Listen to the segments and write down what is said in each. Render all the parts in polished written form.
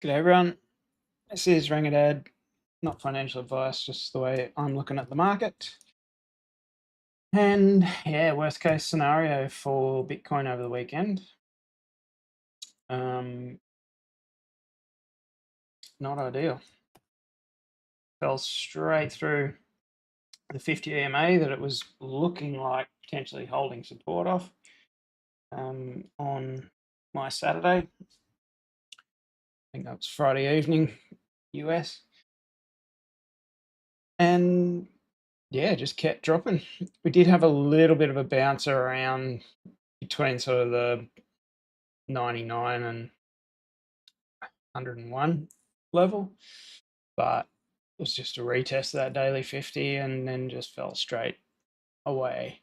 G'day everyone, this is Rangadad, not financial advice, just the way I'm looking at the market. And yeah, worst case scenario for Bitcoin over the weekend. Not ideal. Fell straight through the 50 EMA that it was looking like potentially holding support off on my Saturday. I think that was Friday evening, US. And yeah, just kept dropping. We did have a little bit of a bounce around between sort of the 99 and 101 level, but it was just a retest of that daily 50 and then just fell straight away.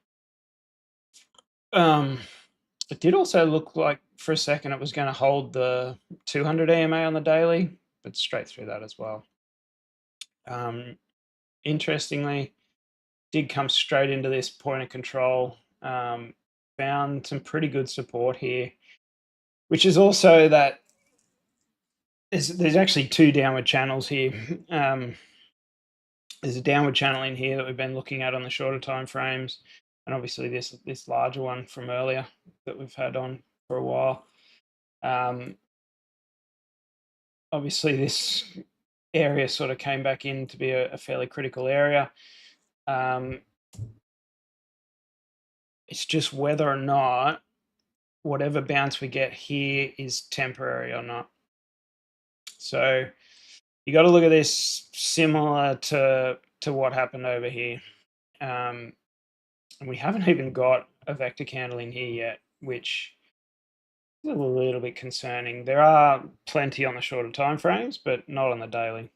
It did also look like for a second it was going to hold the 200 EMA on the daily, but straight through that as well. Interestingly, did come straight into this point of control. Found some pretty good support here, which is also that there's actually two downward channels here. There's a downward channel in here that we've been looking at on the shorter time frames, and obviously this larger one from earlier that we've had on for a while. Obviously this area sort of came back in to be a fairly critical area. It's just whether or not whatever bounce we get here is temporary or not. So you got to look at this similar to what happened over here. And we haven't even got a vector candle in here yet, which is a little bit concerning. There are plenty on the shorter time frames, but not on the daily.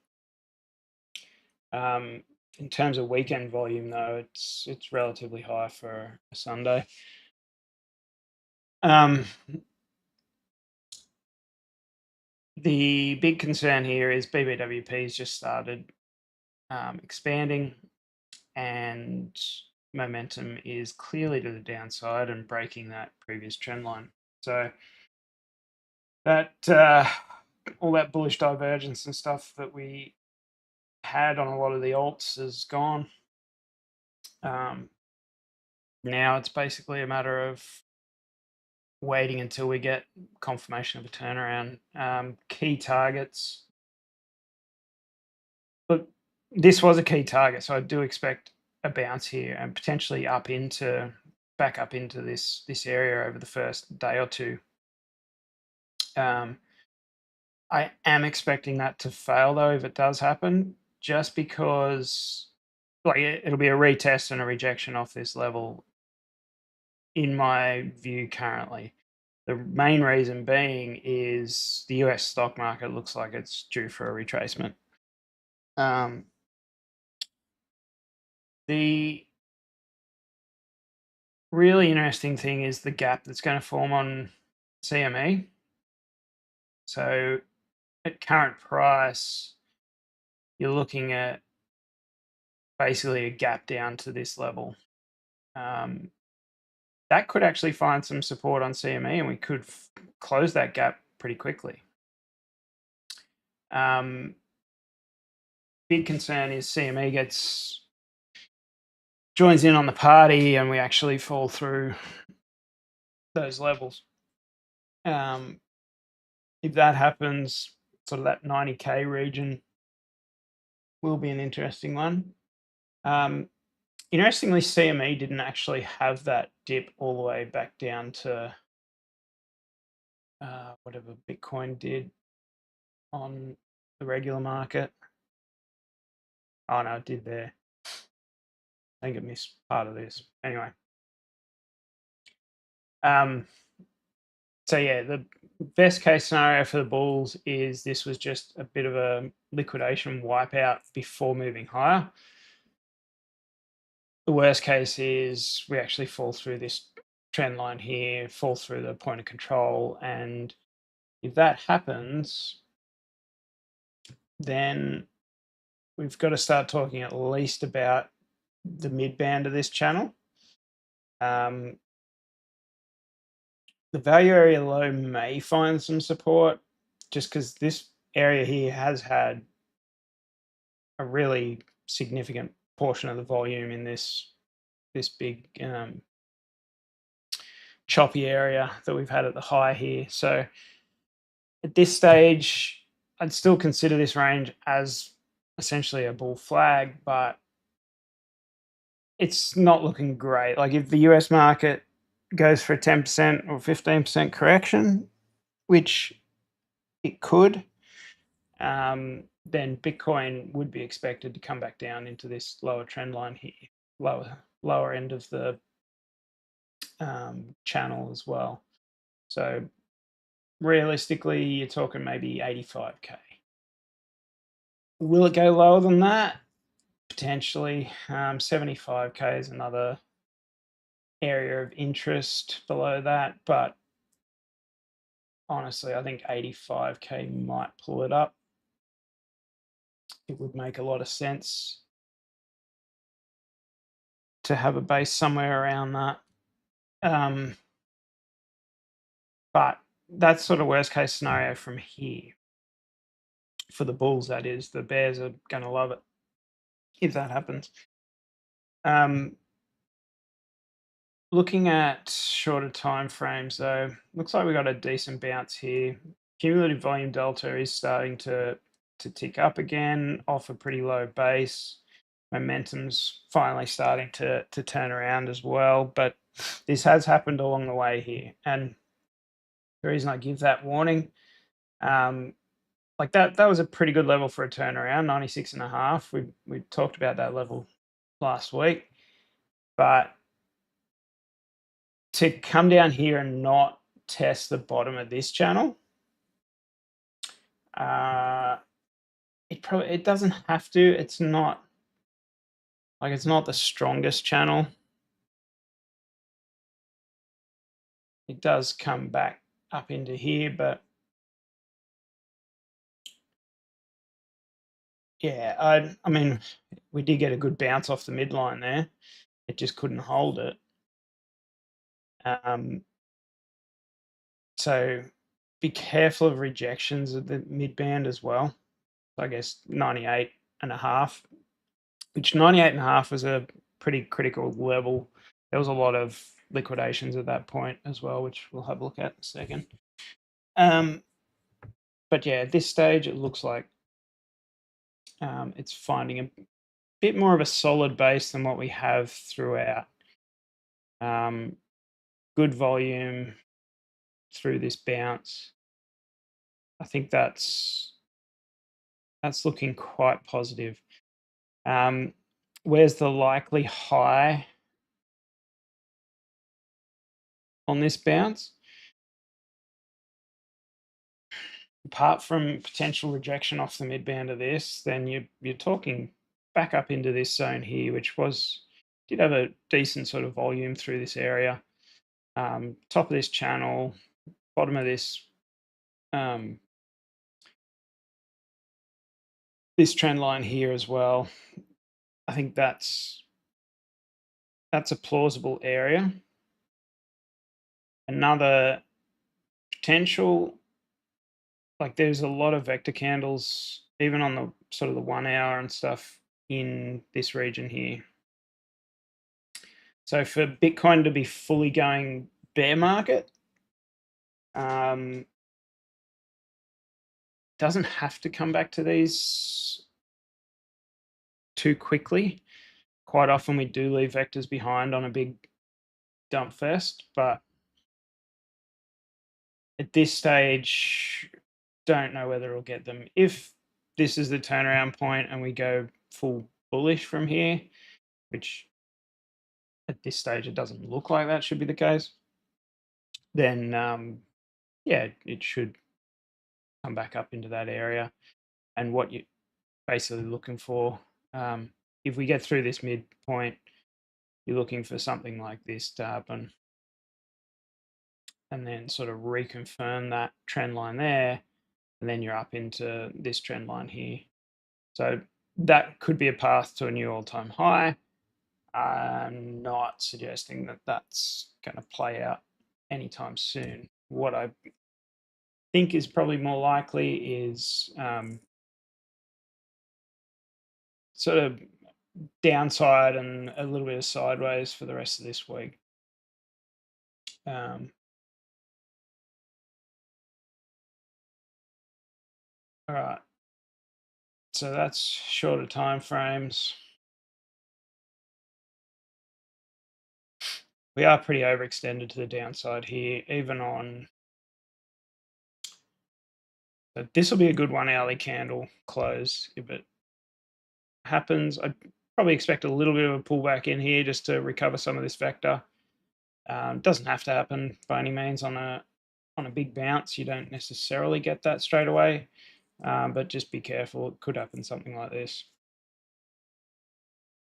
In terms of weekend volume, though, it's relatively high for a Sunday. The big concern here is BBWP's just started expanding, and momentum is clearly to the downside and breaking that previous trend line. So that all that bullish divergence and stuff that we had on a lot of the alts is gone. Now it's basically a matter of waiting until we get confirmation of a turnaround. Key targets. Look, this was a key target, so I do expect a bounce here and potentially back up into this area over the first day or two. I am expecting that to fail though if it does happen, just because like it'll be a retest and a rejection off this level in my view currently. The main reason being is the US stock market looks like it's due for a retracement. The really interesting thing is the gap that's going to form on CME. So at current price, you're looking at basically a gap down to this level. That could actually find some support on CME and we could close that gap pretty quickly. Big concern is CME joins in on the party and we actually fall through those levels. If that happens, sort of that 90K region will be an interesting one. Interestingly, CME didn't actually have that dip all the way back down to whatever Bitcoin did on the regular market. Oh no, it did there. I think it missed part of this. Anyway. So yeah, the best case scenario for the bulls is this was just a bit of a liquidation wipeout before moving higher. The worst case is we actually fall through this trend line here, fall through the point of control, and if that happens, then we've got to start talking at least about the mid band of this channel. The value area low may find some support just because this area here has had a really significant portion of the volume in this big choppy area that we've had at the high here. So at this stage, I'd still consider this range as essentially a bull flag, but it's not looking great. Like if the US market goes for a 10% or 15% correction, which it could, then Bitcoin would be expected to come back down into this lower trend line here, lower end of the channel as well. So realistically, you're talking maybe 85k. Will it go lower than that? Potentially. 75k is another area of interest below that, but honestly, I think 85k might pull it up. It would make a lot of sense to have a base somewhere around that. But that's sort of worst case scenario from here. For the bulls, that is. The bears are going to love it if that happens. Looking at shorter time frames, though, looks like we got a decent bounce here. Cumulative volume delta is starting to tick up again off a pretty low base. Momentum's finally starting to turn around as well, but this has happened along the way here. And the reason I give that warning, like that was a pretty good level for a turnaround, 96.5. We talked about that level last week, but to come down here and not test the bottom of this channel, it doesn't have to. It's not the strongest channel. It does come back up into here, but yeah, I mean, we did get a good bounce off the midline there. It just couldn't hold it. So be careful of rejections of the mid band as well. I guess 98.5, which 98.5 was a pretty critical level. There was a lot of liquidations at that point as well, which we'll have a look at in a second. But yeah, at this stage, it looks like it's finding a bit more of a solid base than what we have throughout. Good volume through this bounce. I think that's looking quite positive. Where's the likely high on this bounce? Apart from potential rejection off the midband of this, then you're talking back up into this zone here, which did have a decent sort of volume through this area. Top of this channel, bottom of this this trend line here as well. I think that's a plausible area. Another potential, like there's a lot of vector candles, even on the sort of the 1 hour and stuff in this region here. So for Bitcoin to be fully going bear market, doesn't have to come back to these too quickly. Quite often we do leave vectors behind on a big dump fest, but at this stage, don't know whether it'll get them. If this is the turnaround point and we go full bullish from here, which at this stage it doesn't look like that should be the case, then yeah, it should come back up into that area. And what you're basically looking for, if we get through this midpoint, you're looking for something like this to happen, and then sort of reconfirm that trend line there, and then you're up into this trend line here. So that could be a path to a new all-time high. I'm not suggesting that that's going to play out anytime soon. What I think is probably more likely is sort of downside and a little bit of sideways for the rest of this week. Um, all right, so that's shorter time frames. We are pretty overextended to the downside here, even on. So this will be a good 1 hourly candle close if it happens. I'd probably expect a little bit of a pullback in here just to recover some of this vector. Doesn't have to happen by any means on a big bounce. You don't necessarily get that straight away, but just be careful. It could happen something like this.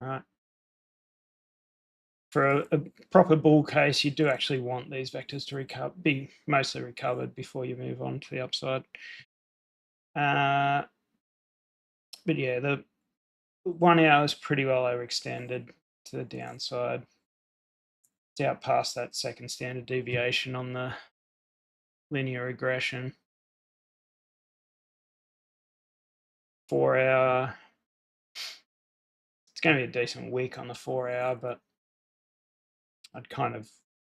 All right. For a proper bull case, you do actually want these vectors to be mostly recovered before you move on to the upside. But yeah, the 1 hour is pretty well overextended to the downside. It's out past that second standard deviation on the linear regression. 4 hour, it's going to be a decent week on the 4 hour, but I'd kind of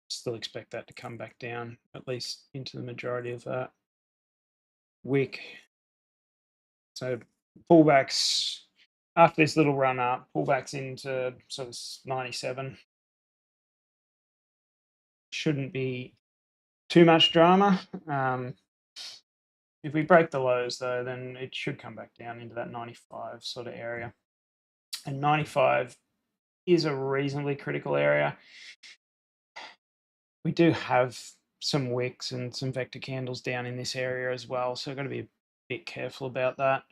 still expect that to come back down, at least into the majority of that wick. So pullbacks after this little run up, pullbacks into sort of 97. Shouldn't be too much drama. If we break the lows though, then it should come back down into that 95 sort of area. And 95 is a reasonably critical area. We do have some wicks and some vector candles down in this area as well, so we've got to be a bit careful about that.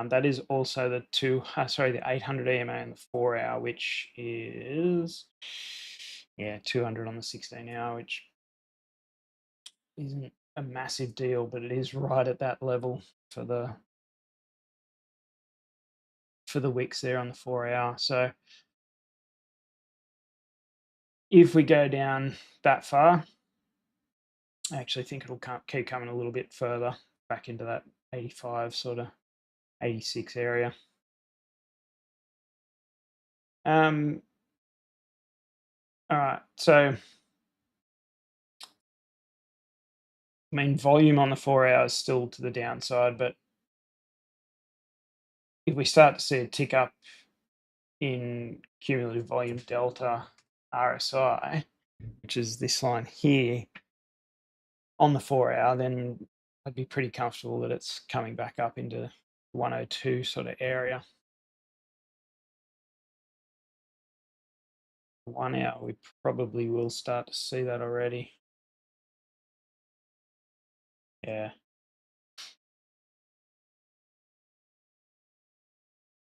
That is also the 800 EMA and the 4 hour, which is 200 on the 16 hour, which isn't a massive deal, but it is right at that level for the wicks there on the 4 hour. So if we go down that far, I actually think it'll keep coming a little bit further back into that 85 sort of 86 area. All right, so I mean, volume on the 4 hours still to the downside, but if we start to see a tick up in cumulative volume delta RSI, which is this line here on the 4 hour, then I'd be pretty comfortable that it's coming back up into 102 sort of area. 1 hour, we probably will start to see that already. Yeah.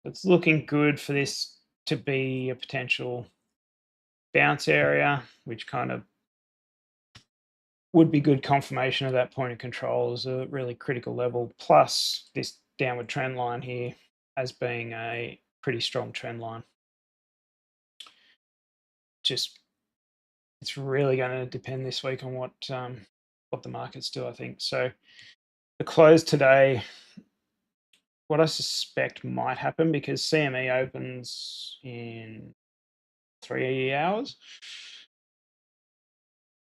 It's looking good for this to be a potential bounce area, which kind of would be good confirmation of that point of control as a really critical level, plus this downward trend line here as being a pretty strong trend line. Just it's really going to depend this week on what the markets do, I think. So the close today, what I suspect might happen, because CME opens in 3 hours.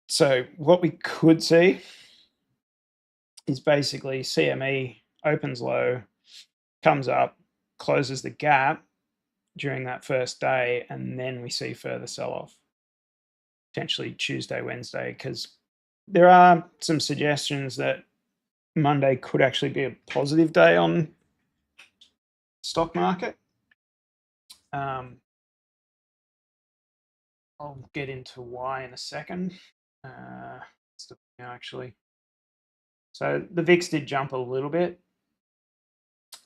So what we could see is basically CME opens low, comes up, closes the gap during that first day, and then we see further sell-off, potentially Tuesday, Wednesday, because there are some suggestions that Monday could actually be a positive day on stock market. I'll get into why in a second. Actually, so the VIX did jump a little bit,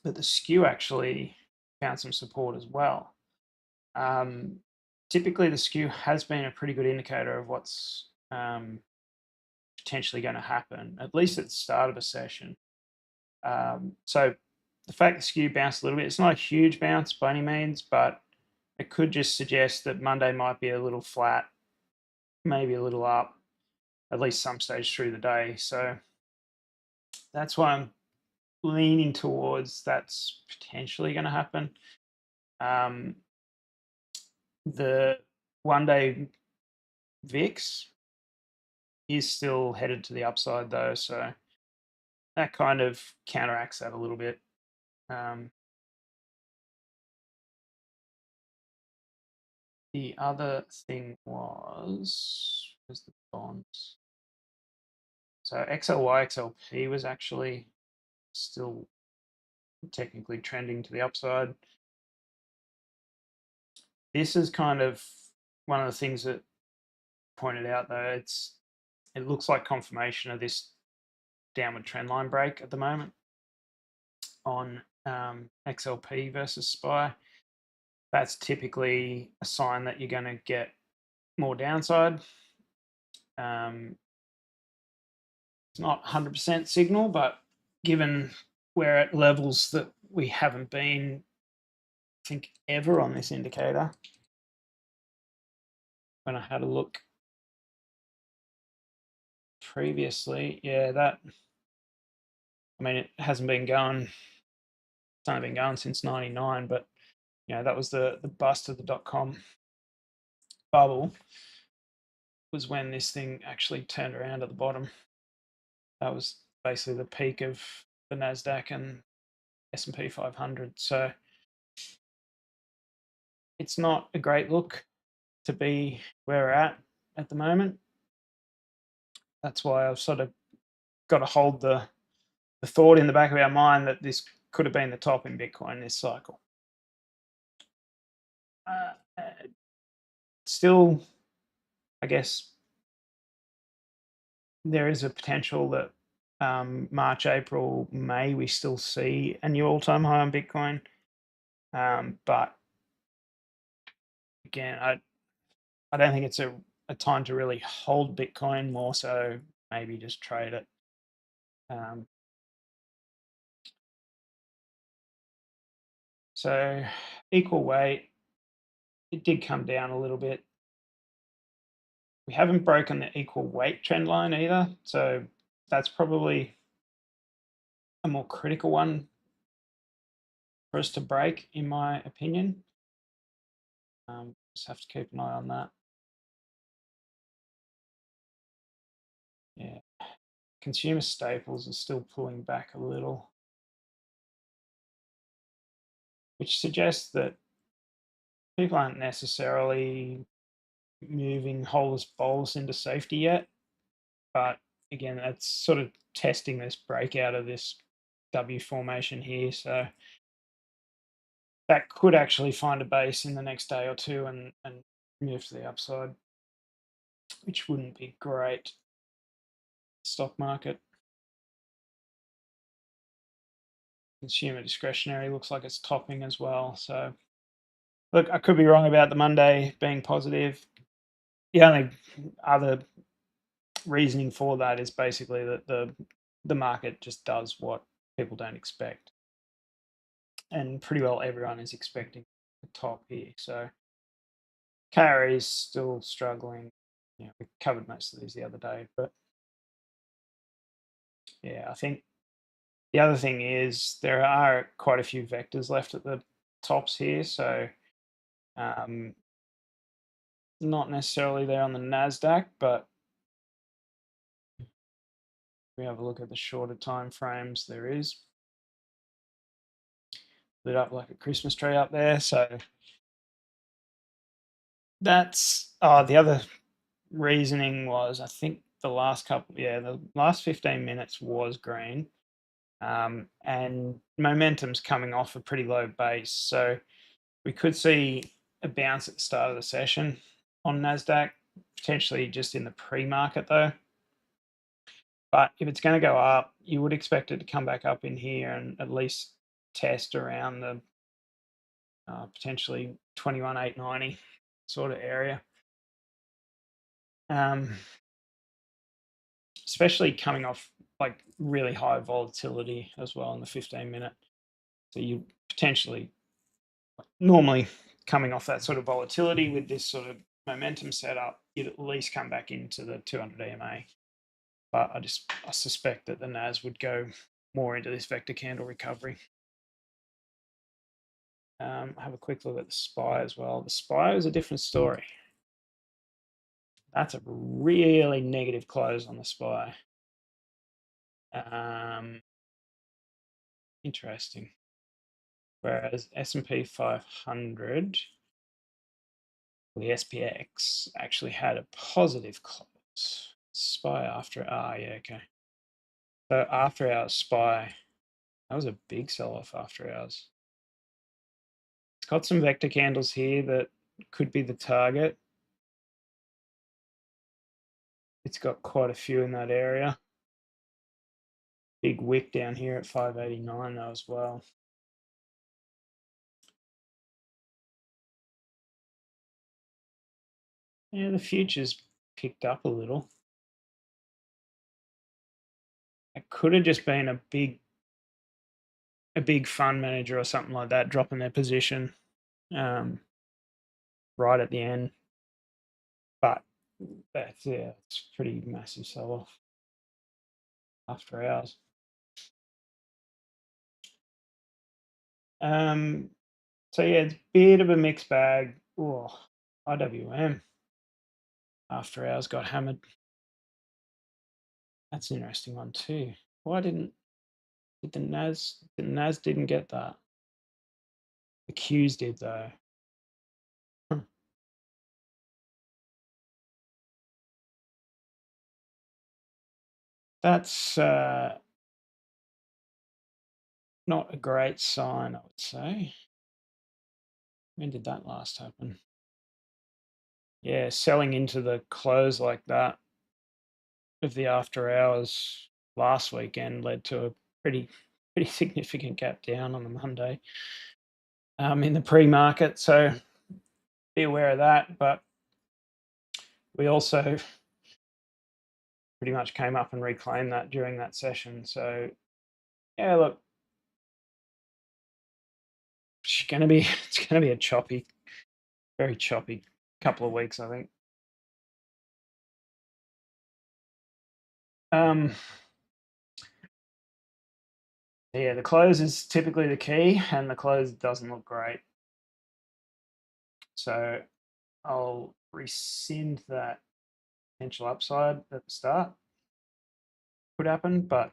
but the skew actually found some support as well. Typically, the skew has been a pretty good indicator of what's potentially going to happen, at least at the start of a session. So the fact the skew bounced a little bit, it's not a huge bounce by any means, but it could just suggest that Monday might be a little flat, maybe a little up, at least some stage through the day. So that's why I'm leaning towards that's potentially going to happen. The 1-day VIX is still headed to the upside though, so that kind of counteracts that a little bit. The other thing was the bonds. So XLY, XLP was actually still technically trending to the upside. This is kind of one of the things that pointed out though. It looks like confirmation of this downward trend line break at the moment on XLP versus SPY. That's typically a sign that you're going to get more downside. It's not 100% signal, but given we're at levels that we haven't been, I think, ever on this indicator, when I had a look previously, yeah, I mean, it hasn't been going, it's only been going since 99, but that was the bust of the .com bubble, was when this thing actually turned around at the bottom. That was basically the peak of the NASDAQ and S&P 500. So it's not a great look to be where we're at the moment. That's why I've sort of got to hold the thought in the back of our mind that this could have been the top in Bitcoin this cycle. Still, I guess there is a potential that March, April, May, we still see a new all-time high on Bitcoin. But again, I don't think it's a time to really hold Bitcoin, more so maybe just trade it. So equal weight, it did come down a little bit. We haven't broken the equal weight trend line either, so that's probably a more critical one for us to break, in my opinion. Just have to keep an eye on that. Yeah, consumer staples are still pulling back a little, which suggests that people aren't necessarily moving holus bolus into safety yet. But again, that's sort of testing this breakout of this W formation here. So that could actually find a base in the next day or two and move to the upside, which wouldn't be great. Stock market. Consumer discretionary looks like it's topping as well. So look, I could be wrong about the Monday being positive. The only other reasoning for that is basically that the market just does what people don't expect. And pretty well everyone is expecting the top here. So KR is still struggling. We covered most of these the other day, but yeah, I think the other thing is there are quite a few vectors left at the tops here. So not necessarily there on the NASDAQ, but if we have a look at the shorter time frames, there is lit up like a Christmas tree up there. So that's the other reasoning was, I think the last 15 minutes was green, and momentum's coming off a pretty low base. So we could see a bounce at the start of the session on NASDAQ, potentially just in the pre-market though. But if it's going to go up, you would expect it to come back up in here and at least test around the potentially 21,890 sort of area. Especially coming off like really high volatility as well in the 15-minute. So you potentially, normally coming off that sort of volatility with this sort of momentum setup, you'd at least come back into the 200 EMA. but I suspect that the NAS would go more into this vector candle recovery. Have a quick look at the SPY as well. The SPY is a different story. That's a really negative close on the SPY. Interesting. Whereas S&P 500, the SPX, actually had a positive close. SPY after, yeah, okay. So after hours SPY, that was a big sell-off after hours. It's got some vector candles here that could be the target. It's got quite a few in that area. Big wick down here at 589 though as well. Yeah, the futures picked up a little. It could have just been a big fund manager or something like that dropping their position right at the end. But that's, yeah, it's pretty massive sell-off after hours. So yeah, it's a bit of a mixed bag. Oh, IWM after hours got hammered. That's an interesting one too. Why did the NAS didn't get that? The Qs did though. That's not a great sign, I would say. When did that last happen? Yeah, selling into the close like that of the after hours last weekend led to a pretty significant gap down on the Monday in the pre-market. So be aware of that. But we also pretty much came up and reclaimed that during that session. So yeah, look, it's gonna be a choppy, very choppy couple of weeks, I think. Yeah, the close is typically the key, and the close doesn't look great. So I'll rescind that potential upside at the start. Could happen, but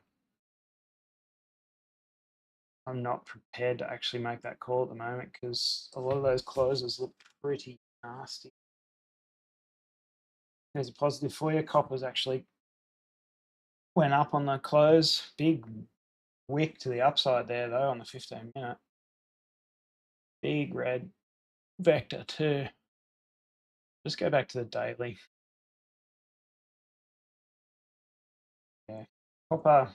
I'm not prepared to actually make that call at the moment because a lot of those closes look pretty nasty. There's a positive for you. Copper's actually went up on the close. Big wick to the upside there, though, on the 15-minute. Big red vector, too. Just go back to the daily. Yeah. Copper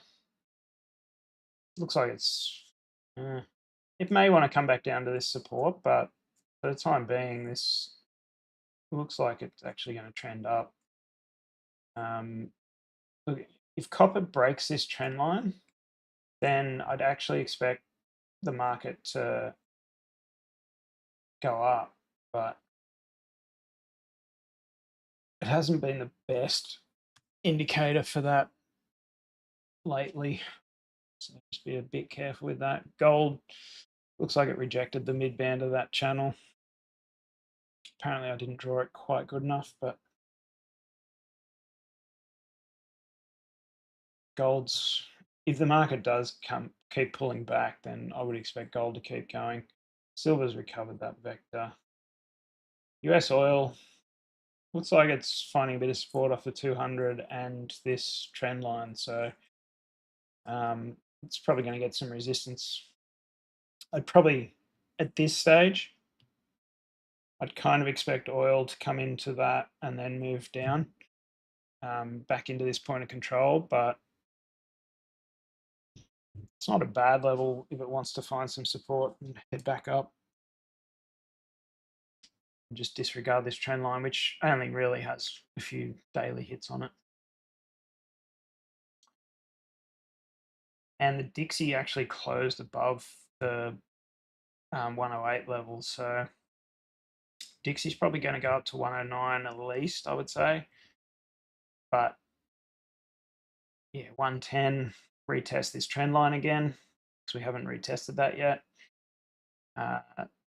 looks like it may want to come back down to this support, but for the time being, this looks like it's actually going to trend up. Look, if copper breaks this trend line, then I'd actually expect the market to go up, but it hasn't been the best indicator for that lately. So just be a bit careful with that. Gold looks like it rejected the mid band of that channel. Apparently I didn't draw it quite good enough, but gold's, if the market does keep pulling back, then I would expect gold to keep going. Silver's recovered that vector. US oil looks like it's finding a bit of support off the 200 and this trend line, so it's probably going to get some resistance. I'd probably, at this stage, I'd kind of expect oil to come into that and then move down back into this point of control, but it's not a bad level if it wants to find some support and head back up. And just disregard this trend line, which only really has a few daily hits on it. And the Dixie actually closed above the 108 level, so Dixie's probably going to go up to 109 at least, I would say. But yeah, 110, retest this trend line again, because we haven't retested that yet.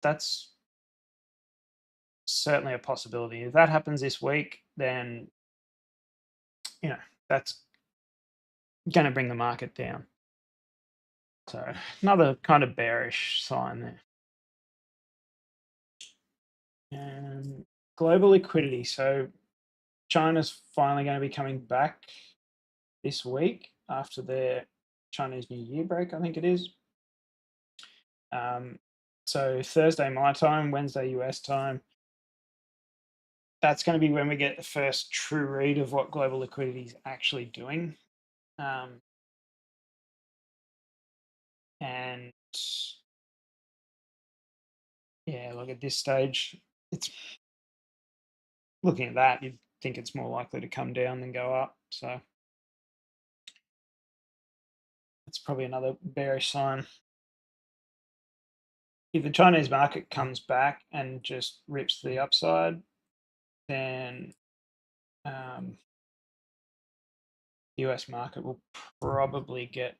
That's certainly a possibility. If that happens this week, then that's going to bring the market down. So another kind of bearish sign there. And global liquidity. So China's finally going to be coming back this week after their Chinese New Year break, I think it is. So Thursday my time, Wednesday US time. That's going to be when we get the first true read of what global liquidity is actually doing. And yeah, look, at this stage, it's looking at that, you'd think it's more likely to come down than go up. So that's probably another bearish sign. If the Chinese market comes back and just rips to the upside, then the US market will probably get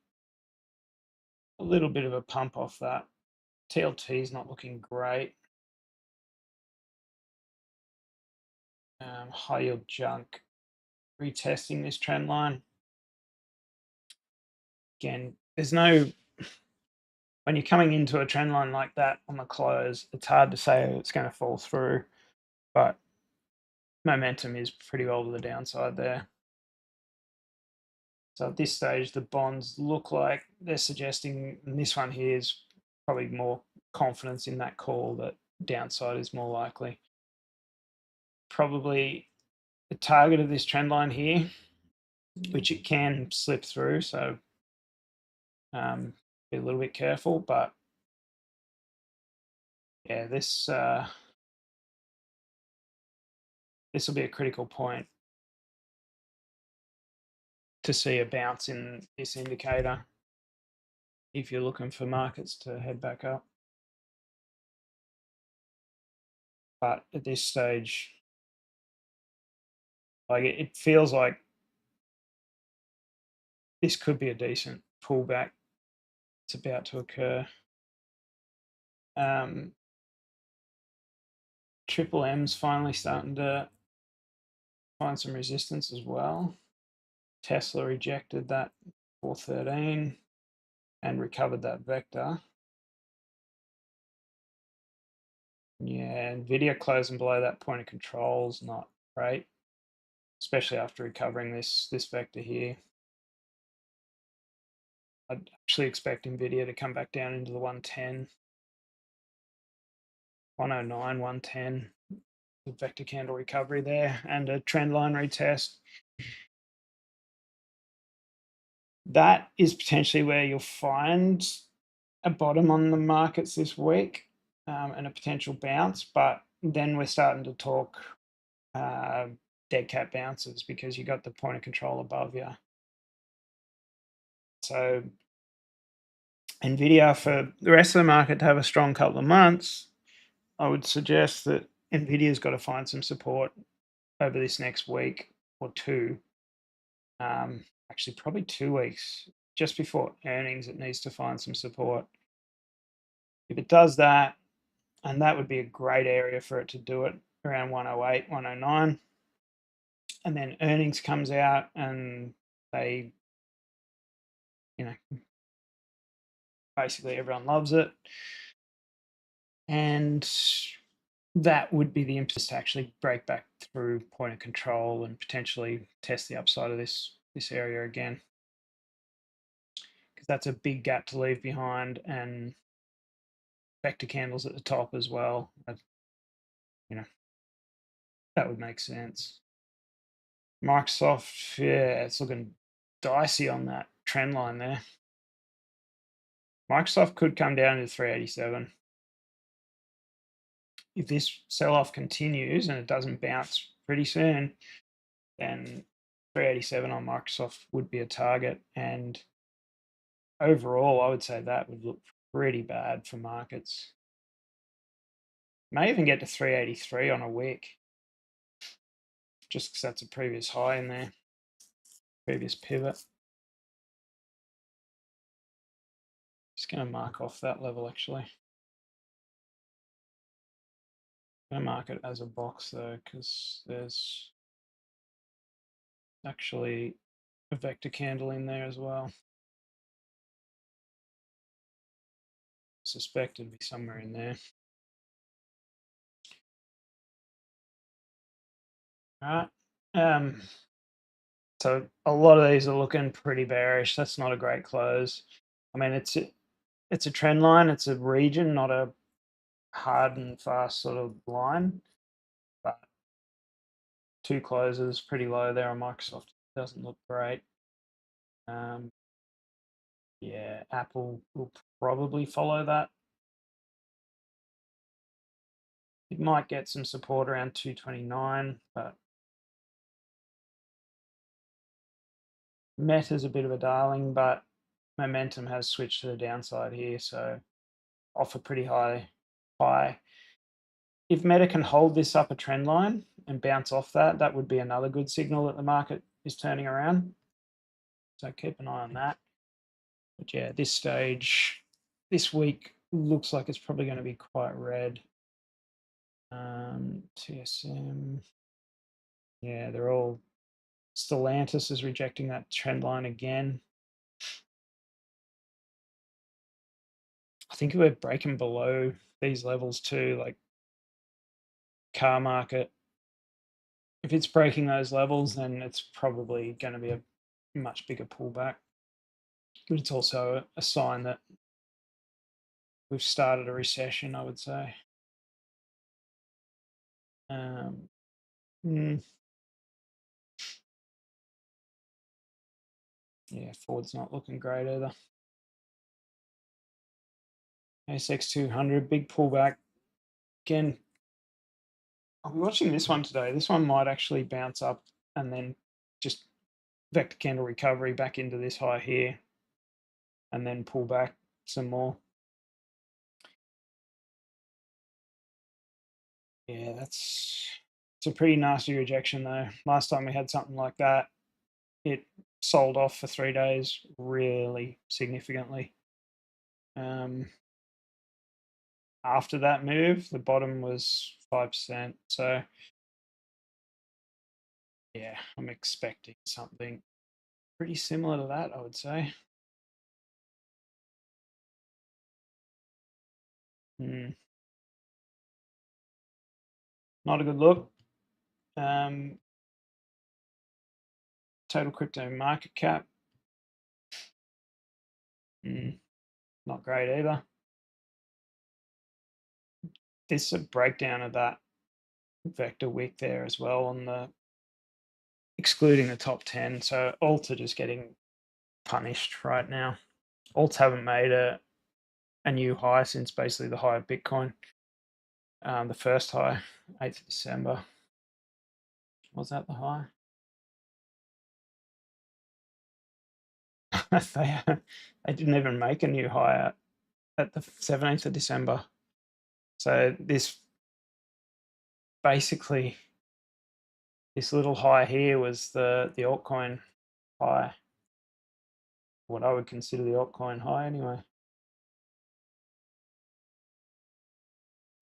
a little bit of a pump off that. TLT is not looking great. High yield junk retesting this trend line. Again, there's no, when you're coming into a trend line like that on the close, it's hard to say it's going to fall through, but momentum is pretty well to the downside there. So at this stage, the bonds look like they're suggesting, and this one here is probably more confidence in that call that downside is more likely. Probably the target of this trend line here, which it can slip through, so be a little bit careful. But yeah, this will be a critical point to see a bounce in this indicator if you're looking for markets to head back up. But at this stage, like it feels like this could be a decent pullback. It's about to occur. Triple M's finally starting to find some resistance as well. Tesla rejected that 413 and recovered that vector. Yeah, Nvidia closing below that point of control is not great, especially after recovering this vector here. I'd actually expect Nvidia to come back down into the 110, 109, 110. The vector candle recovery there and a trend line retest. That is potentially where you'll find a bottom on the markets this week, and a potential bounce, but then we're starting to talk dead cat bounces because you got the point of control above you. So Nvidia, for the rest of the market to have a strong couple of months, I would suggest that Nvidia's got to find some support over this next week or two. Actually, probably 2 weeks. Just before earnings, it needs to find some support. If it does that, and that would be a great area for it to do it, around 108, 109. And then earnings comes out and they, basically everyone loves it. And that would be the impetus to actually break back through point of control and potentially test the upside of this area again. Because that's a big gap to leave behind, and vector candles at the top as well. That would make sense. Microsoft, yeah, it's looking dicey on that trend line there. Microsoft could come down to 387. If this sell-off continues and it doesn't bounce pretty soon, then 387 on Microsoft would be a target. And overall, I would say that would look pretty bad for markets. May even get to 383 on a wick, just because that's a previous high in there, previous pivot. Just going to mark off that level actually. I'm going to mark it as a box though, because there's actually a vector candle in there as well. I suspect it'd be somewhere in there. All right. So a lot of these are looking pretty bearish. That's not a great close. I mean, it's a trend line. It's a region, not a hard and fast sort of line. But two closes pretty low there on Microsoft. Doesn't look great. Yeah, Apple will probably follow that. It might get some support around 229, but Meta's a bit of a darling, but momentum has switched to the downside here, so off a pretty high. If Meta can hold this upper trend line and bounce off that, that would be another good signal that the market is turning around. So keep an eye on that. But yeah, at this stage, this week looks like it's probably going to be quite red. TSM, yeah, they're all. Stellantis is rejecting that trend line again. I think we're breaking below these levels too, like car market. If it's breaking those levels, then it's probably going to be a much bigger pullback. But it's also a sign that we've started a recession, I would say. Yeah, Ford's not looking great either. ASX 200, big pullback. Again, I'm watching this one today. This one might actually bounce up and then just vector candle recovery back into this high here and then pull back some more. Yeah, it's a pretty nasty rejection though. Last time we had something like that, it sold off for 3 days really significantly. After that move, the bottom was 5%. So yeah, I'm expecting something pretty similar to that, I would say. Not a good look. Total crypto market cap. Not great either. There's a breakdown of that vector wick there as well on the excluding the top 10. So alts are just getting punished right now. Alts haven't made a new high since basically the high of Bitcoin. The first high, 8th of December. Was that the high? they didn't even make a new high at the 17th of December. So this basically, this little high here was the altcoin high. What I would consider the altcoin high anyway.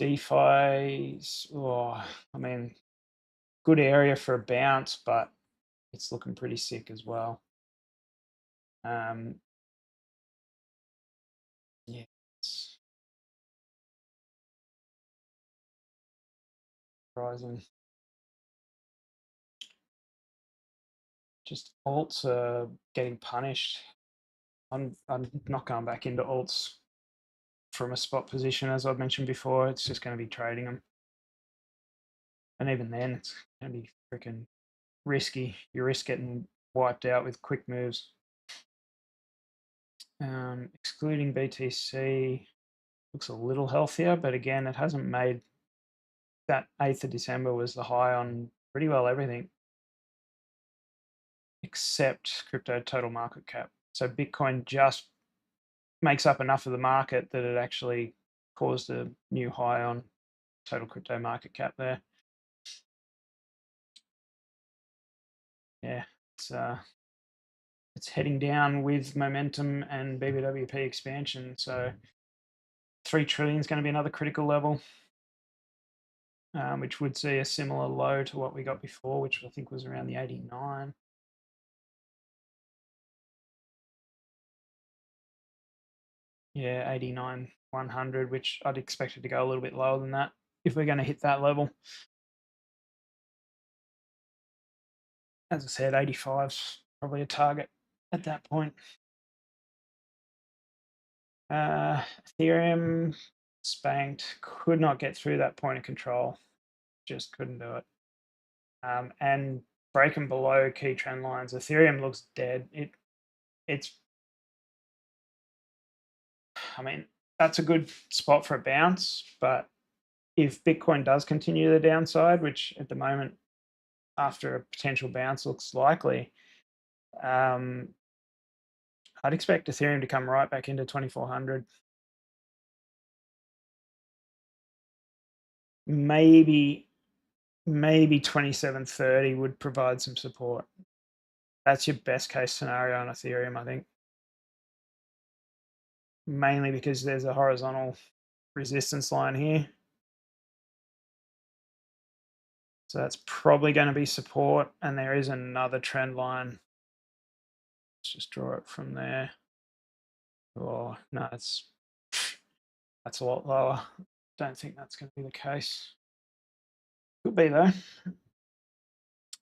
DeFi's, I mean, good area for a bounce, but it's looking pretty sick as well. Yeah, it's surprising. Just alts are getting punished. I'm not going back into alts from a spot position, as I've mentioned before. It's just going to be trading them, and even then, it's going to be freaking risky. Your risk getting wiped out with quick moves. Excluding BTC, looks a little healthier, but again, it hasn't made that 8th of December was the high on pretty well everything except crypto total market cap. So Bitcoin just makes up enough of the market that it actually caused a new high on total crypto market cap there. Yeah, it's it's heading down with momentum and BBWP expansion. So 3 trillion is going to be another critical level, which would see a similar low to what we got before, which I think was around the 89. Yeah, 89, 100, which I'd expect it to go a little bit lower than that if we're going to hit that level. As I said, 85's probably a target at that point. Ethereum spanked, could not get through that point of control, just couldn't do it. And breaking below key trend lines, Ethereum looks dead. It's, I mean, that's a good spot for a bounce, but if Bitcoin does continue the downside, which at the moment, after a potential bounce looks likely, I'd expect Ethereum to come right back into 2400. Maybe 2730 would provide some support. That's your best case scenario on Ethereum, I think. Mainly because there's a horizontal resistance line here. So that's probably going to be support, and there is another trend line. Let's just draw it from there. Oh, no, that's a lot lower. Don't think that's going to be the case. Could be though.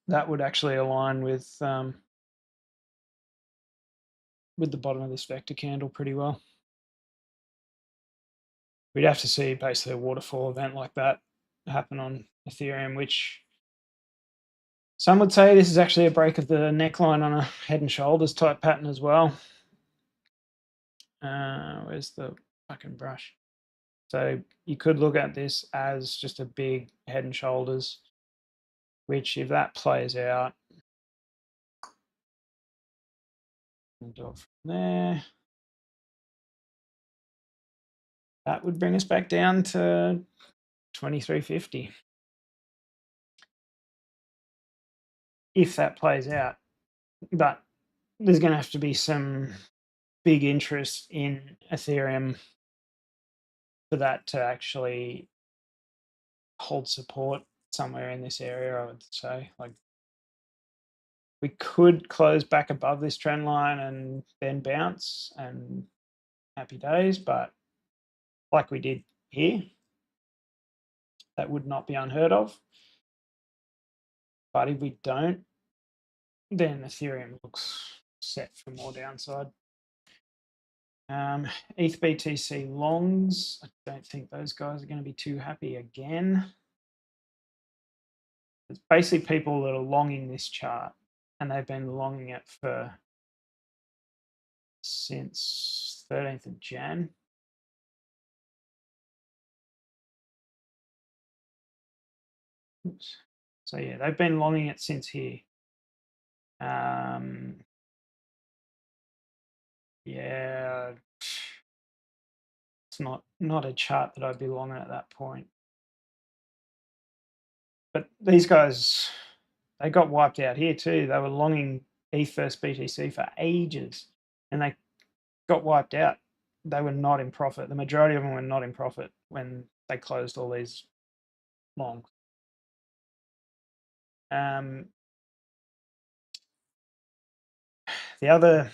That would actually align with the bottom of this vector candle pretty well. We'd have to see basically a waterfall event like that happen on Ethereum, which some would say this is actually a break of the neckline on a head and shoulders type pattern as well. Where's the fucking brush? So you could look at this as just a big head and shoulders, which if that plays out, we'll do it from there. That would bring us back down to 2350. If that plays out. But there's going to have to be some big interest in Ethereum for that to actually hold support somewhere in this area, I would say. Like, we could close back above this trend line and then bounce and happy days, but like we did here, that would not be unheard of. But if we don't, then Ethereum looks set for more downside. ETH BTC longs, I don't think those guys are going to be too happy again. It's basically people that are longing this chart, and they've been longing it for since 13th of Jan. Oops. So yeah, they've been longing it since here. Yeah, it's not a chart that I'd be longing at that point. But these guys, they got wiped out here too. They were longing ETH versus BTC for ages, and they got wiped out. They were not in profit. The majority of them were not in profit when they closed all these longs. The other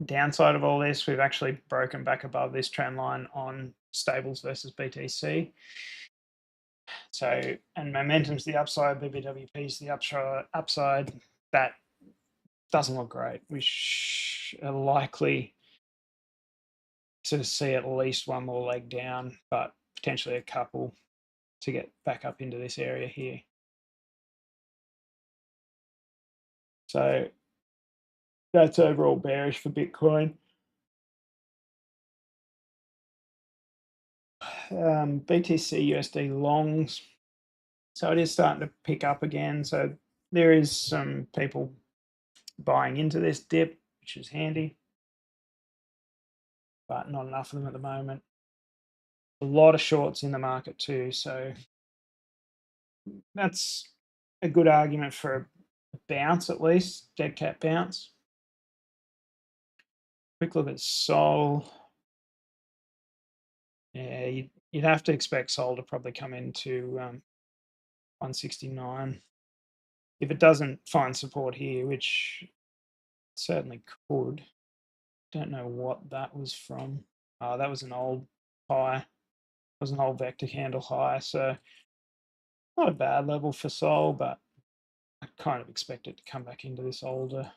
downside of all this, we've actually broken back above this trend line on stables versus BTC. So, and momentum's the upside, BBWP's the upside. That doesn't look great. We are likely to see at least one more leg down, but potentially a couple to get back up into this area here. So that's overall bearish for Bitcoin. BTC USD longs. So it is starting to pick up again. So there is some people buying into this dip, which is handy, but not enough of them at the moment. A lot of shorts in the market too. So that's a good argument for a bounce, at least, dead cat bounce. Quick look at Sol. Yeah, you'd have to expect Sol to probably come into 169. If it doesn't find support here, which it certainly could. Don't know what that was from. That was an old high. It was an old vector candle high. So not a bad level for Sol, but I kind of expect it to come back into this older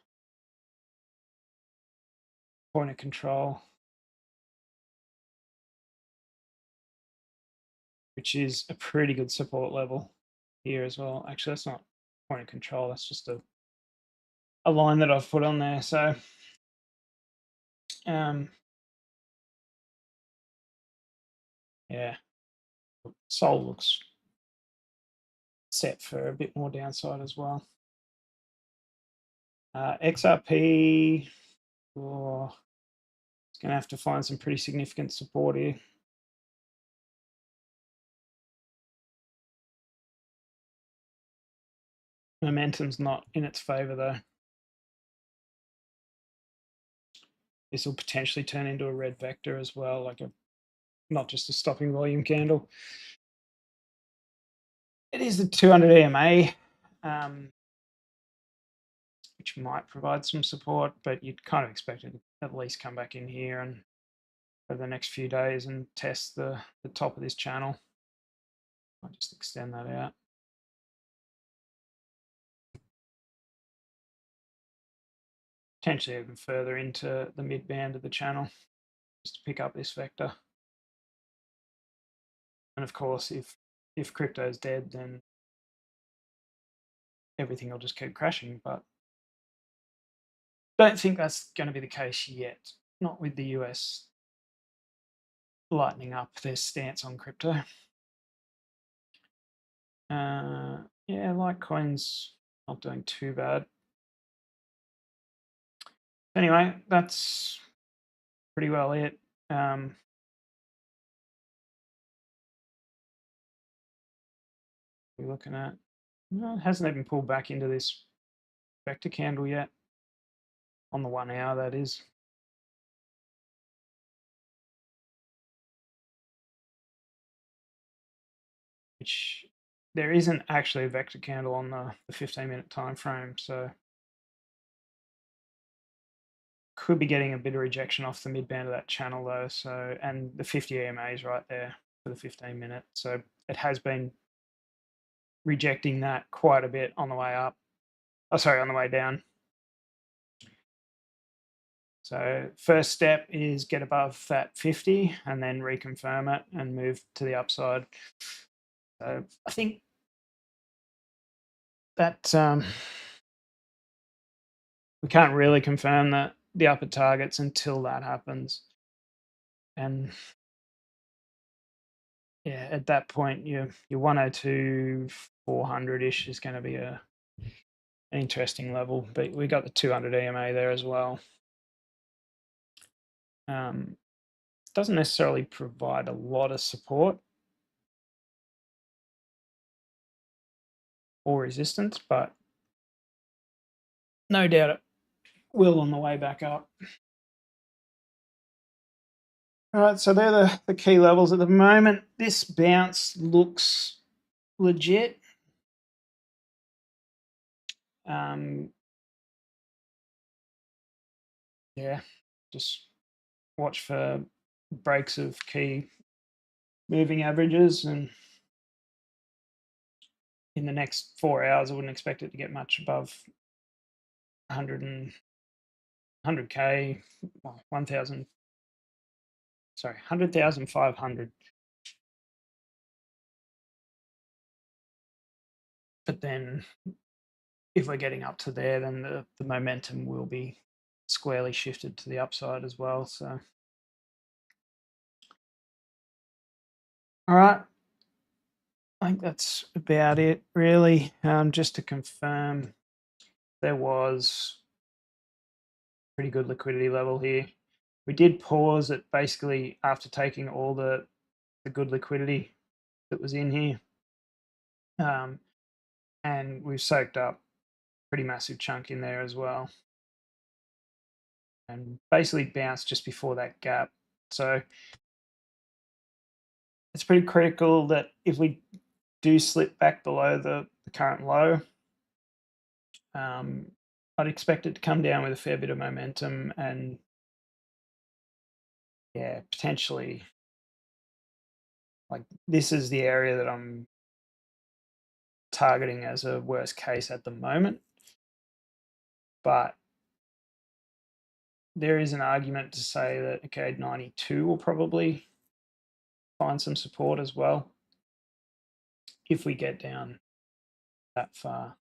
point of control, which is a pretty good support level here as well. Actually, that's not point of control. That's just a line that I've put on there. So yeah, Sol looks set for a bit more downside as well. XRP, oh, it's going to have to find some pretty significant support here. Momentum's not in its favor though. This will potentially turn into a red vector as well, like not just a stopping volume candle. It is the 200 EMA, which might provide some support, but you'd kind of expect it to at least come back in here and over the next few days and test the top of this channel. I'll just extend that out. Potentially even further into the mid band of the channel just to pick up this vector. And of course, if crypto is dead, then everything will just keep crashing. But don't think that's going to be the case yet. Not with the US lightening up their stance on crypto. Yeah, Litecoin's not doing too bad. Anyway, that's pretty well it. We're looking at, well, it hasn't even pulled back into this vector candle yet. On the 1 hour, that is. Which there isn't actually a vector candle on the 15-minute time frame, so could be getting a bit of rejection off the mid band of that channel though. So, and the 50 EMA is right there for the 15-minute. So it has been rejecting that quite a bit on the way up. Oh, sorry, on the way down. So first step is get above that 50 and then reconfirm it and move to the upside. So I think that we can't really confirm that the upper targets until that happens. And yeah, at that point, your 102, 400-ish is going to be an interesting level. But we got the 200 EMA there as well. Doesn't necessarily provide a lot of support or resistance, but no doubt it will on the way back up. All right, so they're the key levels at the moment. This bounce looks legit. Yeah, just watch for breaks of key moving averages, and in the next 4 hours, I wouldn't expect it to get much above 100K, 1,000, sorry, 100,500. But then if we're getting up to there, then the momentum will be squarely shifted to the upside as well. So, all right. I think that's about it, really. Just to confirm, there was pretty good liquidity level here. We did pause it basically after taking all the good liquidity that was in here. And we've soaked up pretty massive chunk in there as well. and basically bounced just before that gap. So it's pretty critical that if we do slip back below the current low, I'd expect it to come down with a fair bit of momentum and, yeah, potentially, like, this is the area that I'm targeting as a worst case at the moment. But there is an argument to say that, okay, 92 will probably find some support as well if we get down that far.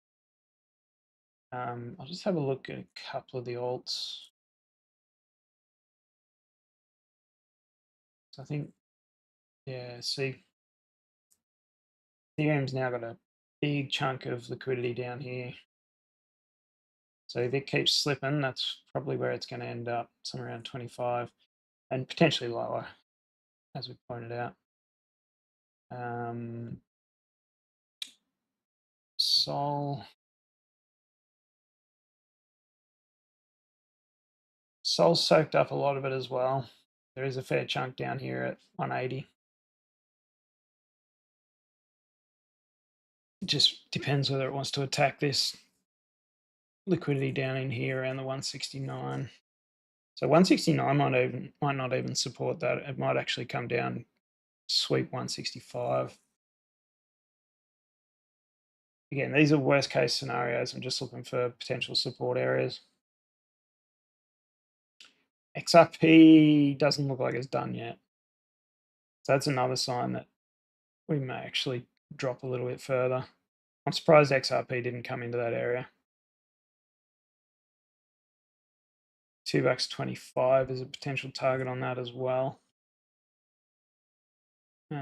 I'll just have a look at a couple of the alts. So I think, yeah, see, Ethereum's now got a big chunk of liquidity down here. So if it keeps slipping, that's probably where it's going to end up, somewhere around 25 and potentially lower, as we pointed out. Sol's soaked up a lot of it as well. There is a fair chunk down here at 180. It just depends whether it wants to attack this liquidity down in here around the 169. So 169 might not even support that. It might actually come down, sweep 165. Again, these are worst case scenarios. I'm just looking for potential support areas. XRP doesn't look like it's done yet. So that's another sign that we may actually drop a little bit further. I'm surprised XRP didn't come into that area. $2.25 is a potential target on that as well. Let's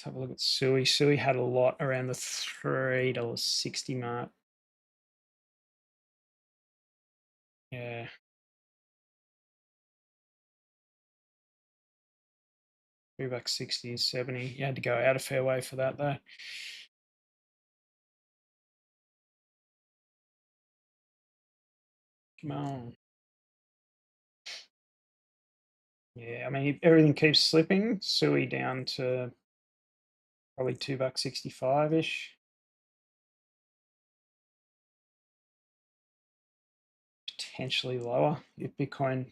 have a look at Sui. Sui had a lot around the $3.60 mark. Yeah. $3.60, 70. You had to go out a fair way for that though. Come on. Yeah, I mean, if everything keeps slipping, Sui down to probably $2.65-ish. Potentially lower if Bitcoin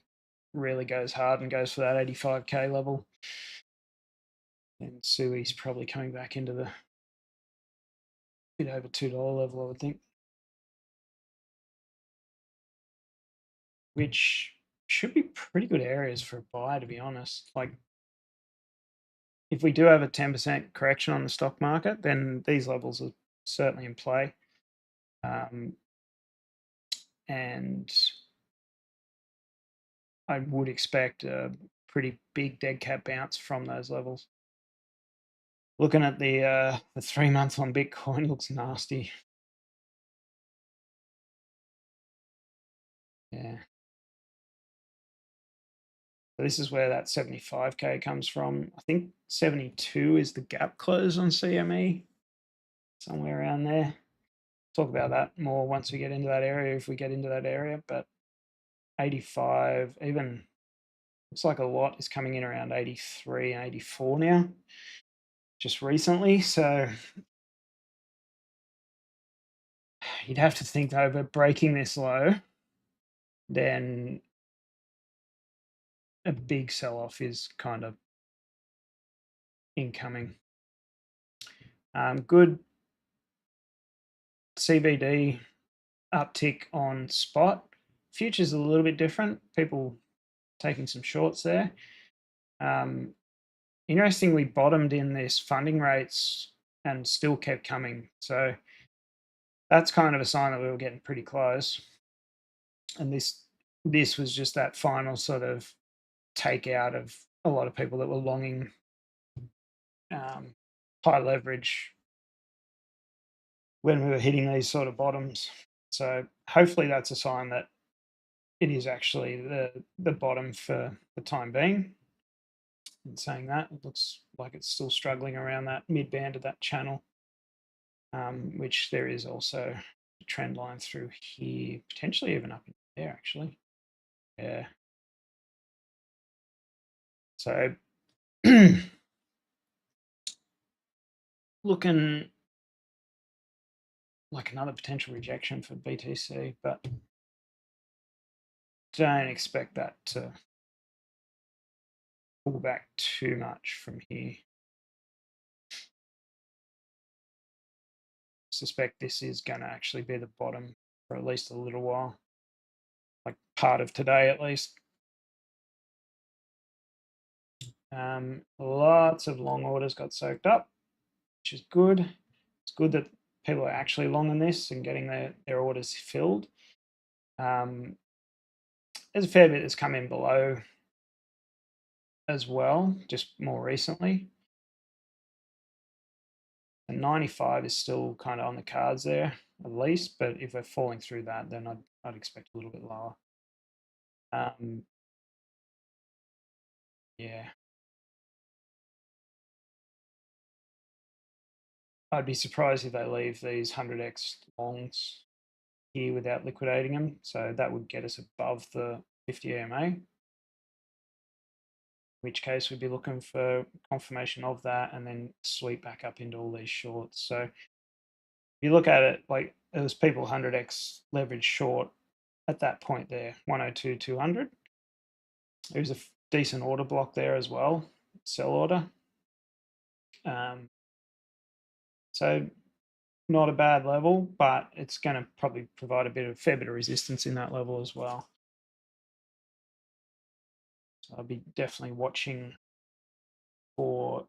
really goes hard and goes for that 85K level. And Sui's probably coming back into the bit over $2 level, I would think. Which should be pretty good areas for a buy, to be honest. Like, if we do have a 10% correction on the stock market, then these levels are certainly in play. And I would expect a pretty big dead cat bounce from those levels. Looking at the 3 month on Bitcoin looks nasty. Yeah. So this is where that 75K comes from. I think 72 is the gap close on CME, somewhere around there. Talk about that more once we get into that area, if we get into that area. But 85, even looks like a lot is coming in around 83 and 84 now, just recently. So you'd have to think over breaking this low, then a big sell-off is kind of incoming. Good CBD uptick on spot. Futures a little bit different. People taking some shorts there. Interestingly, bottomed in this funding rates and still kept coming. So that's kind of a sign that we were getting pretty close. And this was just that final sort of takeout of a lot of people that were longing high leverage when we were hitting these sort of bottoms. So hopefully that's a sign that it is actually the bottom for the time being. In saying that, it looks like it's still struggling around that mid band of that channel, which there is also a trend line through here, potentially even up in there actually. Yeah. So looking like another potential rejection for BTC, but don't expect that to pull back too much from here. Suspect this is going to actually be the bottom for at least a little while, like part of today at least. Lots of long orders got soaked up, which is good. It's good that people are actually long on this and getting their orders filled. There's a fair bit that's come in below as well, just more recently. And 95 is still kind of on the cards there, at least. But if we're falling through that, then I'd expect a little bit lower. Yeah. I'd be surprised if they leave these 100x longs here without liquidating them. So that would get us above the 50 EMA, in which case we'd be looking for confirmation of that and then sweep back up into all these shorts. So if you look at it, like there was people 100x leverage short at that point there, 102, 200. There's a decent order block there as well, sell order. So not a bad level, but it's going to probably provide a fair bit of resistance in that level as well. So I'll be definitely watching for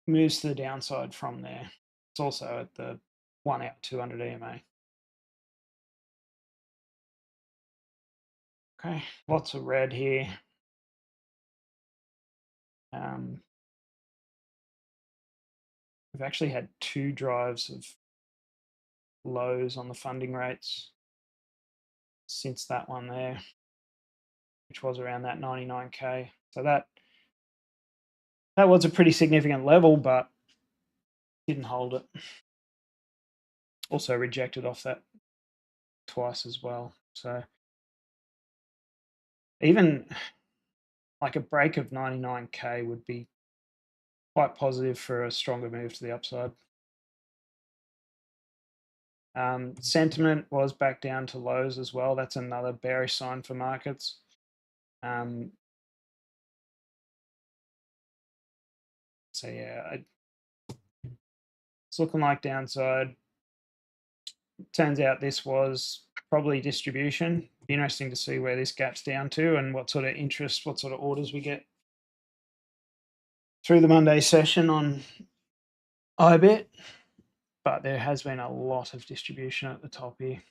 moves to the downside from there. It's also at the 1 hour 200 EMA. Okay, lots of red here. We've actually had 2 drives of lows on the funding rates since that one there, which was around that 99k. So that was a pretty significant level, but didn't hold it. Also rejected off that twice as well. So even like a break of 99k would be quite positive for a stronger move to the upside. Sentiment was back down to lows as well. That's another bearish sign for markets. So yeah, it's looking like downside. Turns out this was probably distribution. Be interesting to see where this gaps down to and what sort of interest, what sort of orders we get through the Monday session on IBIT. But there has been a lot of distribution at the top here.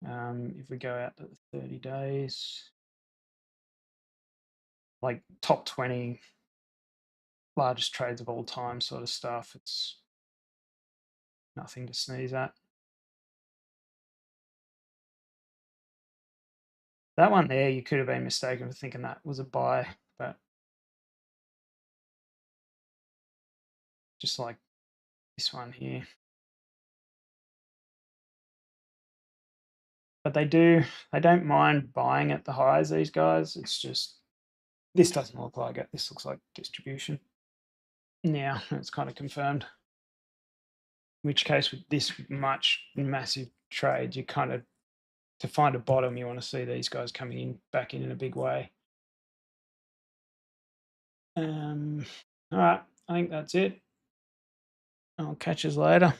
If we go out to the 30 days, like top 20 largest trades of all time sort of stuff, it's nothing to sneeze at. That one there, you could have been mistaken for thinking that was a buy, but just like this one here. But they don't mind buying at the highs, these guys. It's just, this doesn't look like it. This looks like distribution. Now it's kind of confirmed. In which case, with this massive trade, you kind of, to find a bottom, you want to see these guys coming back in a big way. All right, I think that's it. I'll catch you later.